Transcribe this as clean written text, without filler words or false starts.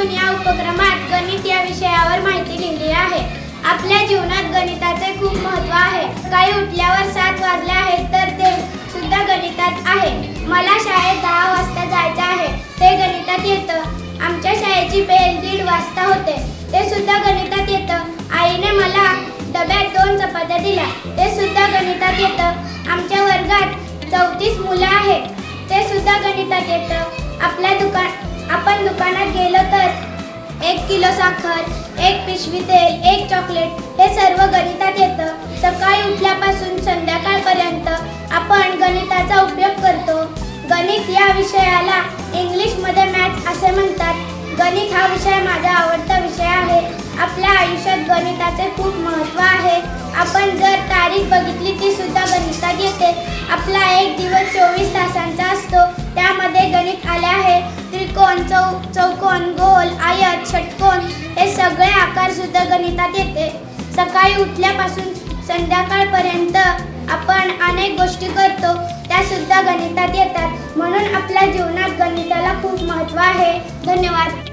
म्हणून या उपक्रमात गणित या विषयावर माहिती लिहिली आहे। आपल्या जीवनात गणिताचे खूप महत्त्व आहे। सकाळी उठल्यावर 7 वाजले आहेत तर ते सुद्धा गणितात आहे। मला शाळेत 10 वाजता जायचे आहे, ते गणितात येतं। आमच्या शाळेची बेल 1:30 वाजता होते, ते सुद्धा गणितात येतं। आईने मला डब्यात 2 चपात्या दिल्या, ते सुद्धा गणितात येतं। आमच्या वर्गात 34 मुलं आहेत, ते सुद्धा गणितात येतं। आपण दुकानात गेलो तर 1 किलो साखर, 1 पिशवी तेल, 1 चॉकलेट हे सर्व गणितात येतं। सकाळी उठल्यापासून संध्याकाळपर्यंत आपण गणिताचा उपयोग करतो। गणित या विषयाला इंग्लिशमध्ये मॅथ्स असे म्हणतात। गणित हा विषय माझा आवडता विषय आहे। आपल्या आयुष्यात गणिताचे खूप महत्त्व आहे। आपण जर तारीख बघितली ती सुद्धा गणितात येते। आपला एक दिवस 24 तासांचा असतो, त्यामध्ये गणित आले आहे। त्रिकोण, चौकोन, गोल, आयत, षटकोन हे सगळे आकार सुद्धा गणितात येते। सकाळी उठल्यापासून संध्याकाळपर्यंत आपण अनेक गोष्टी करतो, त्या सुद्धा गणितात येतात। म्हणून आपल्या जीवनात गणिताला खूप महत्त्व आहे। धन्यवाद।